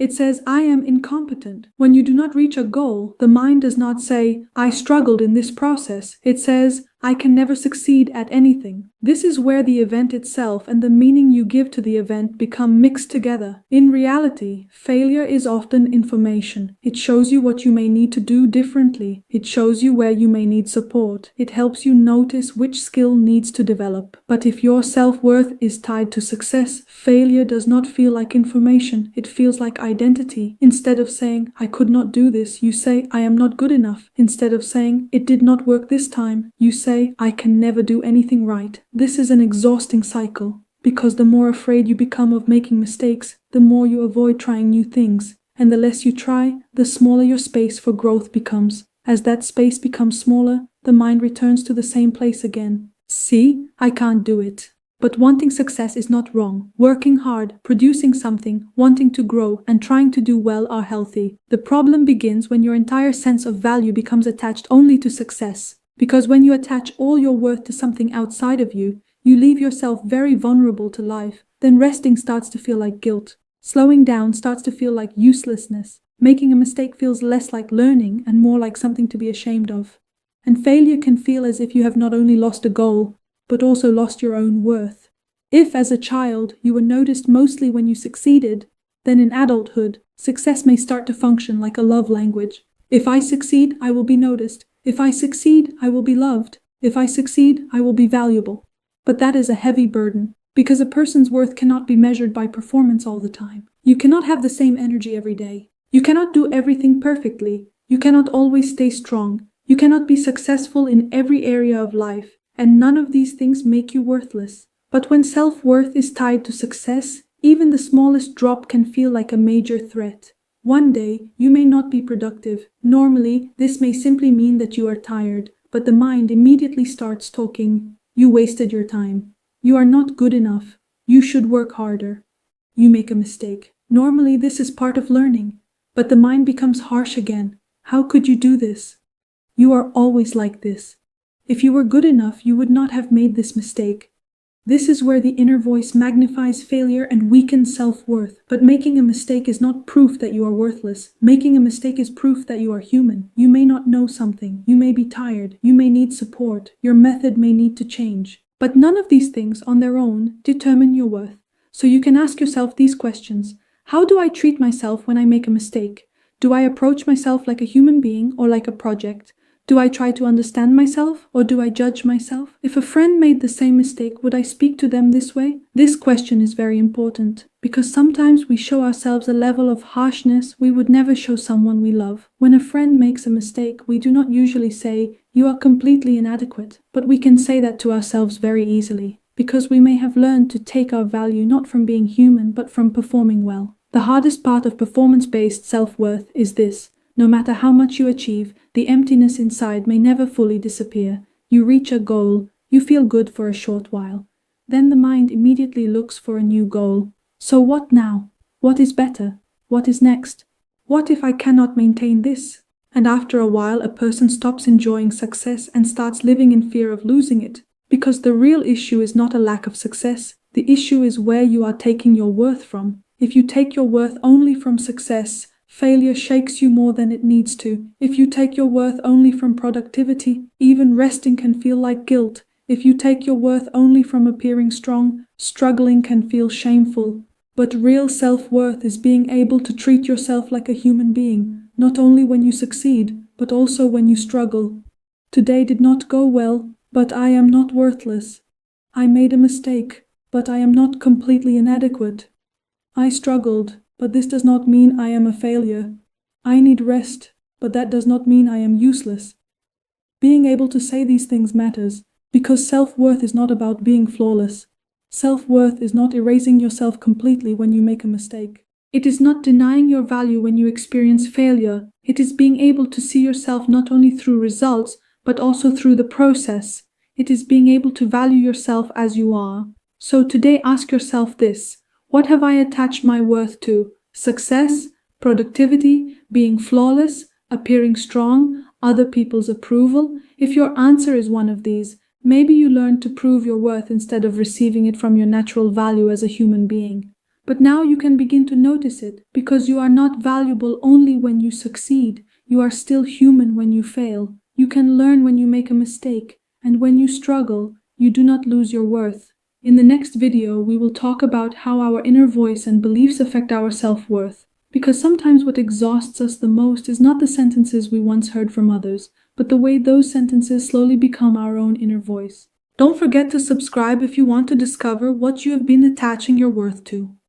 It says, I am incompetent. When you do not reach a goal, the mind does not say, I struggled in this process. It says, I can never succeed at anything. This is where the event itself and the meaning you give to the event become mixed together. In reality, failure is often information. It shows you what you may need to do differently. It shows you where you may need support. It helps you notice which skill needs to develop. But if your self-worth is tied to success, failure does not feel like information. It feels like identity. Instead of saying, I could not do this, you say, I am not good enough. Instead of saying, it did not work this time, you say, I can never do anything right. This is an exhausting cycle, because the more afraid you become of making mistakes, the more you avoid trying new things. And the less you try, the smaller your space for growth becomes. As that space becomes smaller, the mind returns to the same place again. See, I can't do it. But wanting success is not wrong. Working hard, producing something, wanting to grow, and trying to do well are healthy. The problem begins when your entire sense of value becomes attached only to success. Because when you attach all your worth to something outside of you, you leave yourself very vulnerable to life. Then resting starts to feel like guilt. Slowing down starts to feel like uselessness. Making a mistake feels less like learning and more like something to be ashamed of. And failure can feel as if you have not only lost a goal, but also lost your own worth. If, as a child, you were noticed mostly when you succeeded, then in adulthood, success may start to function like a love language. If I succeed, I will be noticed. If I succeed, I will be loved. If I succeed, I will be valuable. But that is a heavy burden, because a person's worth cannot be measured by performance all the time. You cannot have the same energy every day. You cannot do everything perfectly. You cannot always stay strong. You cannot be successful in every area of life, and none of these things make you worthless. But when self-worth is tied to success, even the smallest drop can feel like a major threat. One day, you may not be productive. Normally, this may simply mean that you are tired, but the mind immediately starts talking. You wasted your time. You are not good enough. You should work harder. You make a mistake. Normally, this is part of learning, but the mind becomes harsh again. How could you do this? You are always like this. If you were good enough, you would not have made this mistake. This is where the inner voice magnifies failure and weakens self-worth. But making a mistake is not proof that you are worthless. Making a mistake is proof that you are human. You may not know something. You may be tired. You may need support. Your method may need to change. But none of these things on their own determine your worth. So you can ask yourself these questions. How do I treat myself when I make a mistake? Do I approach myself like a human being or like a project? Do I try to understand myself or do I judge myself? If a friend made the same mistake, would I speak to them this way? This question is very important because sometimes we show ourselves a level of harshness we would never show someone we love. When a friend makes a mistake, we do not usually say, "You are completely inadequate," but we can say that to ourselves very easily because we may have learned to take our value not from being human but from performing well. The hardest part of performance-based self-worth is this. No matter how much you achieve, the emptiness inside may never fully disappear. You reach a goal, you feel good for a short while. Then the mind immediately looks for a new goal. So what now? What is better? What is next? What if I cannot maintain this? And after a while, a person stops enjoying success and starts living in fear of losing it. Because the real issue is not a lack of success. The issue is where you are taking your worth from. If you take your worth only from success, failure shakes you more than it needs to. If you take your worth only from productivity, even resting can feel like guilt. If you take your worth only from appearing strong, struggling can feel shameful. But real self-worth is being able to treat yourself like a human being, not only when you succeed, but also when you struggle. Today did not go well, but I am not worthless. I made a mistake, but I am not completely inadequate. I struggled, but this does not mean I am a failure. I need rest, but that does not mean I am useless. Being able to say these things matters, because self-worth is not about being flawless. Self-worth is not erasing yourself completely when you make a mistake. It is not denying your value when you experience failure. It is being able to see yourself not only through results, but also through the process. It is being able to value yourself as you are. So today ask yourself this. What have I attached my worth to? Success, productivity, being flawless, appearing strong, other people's approval? If your answer is one of these, maybe you learn to prove your worth instead of receiving it from your natural value as a human being. But now you can begin to notice it, because you are not valuable only when you succeed. You are still human when you fail. You can learn when you make a mistake, and when you struggle, you do not lose your worth. In the next video, we will talk about how our inner voice and beliefs affect our self-worth. Because sometimes what exhausts us the most is not the sentences we once heard from others, but the way those sentences slowly become our own inner voice. Don't forget to subscribe if you want to discover what you have been attaching your worth to.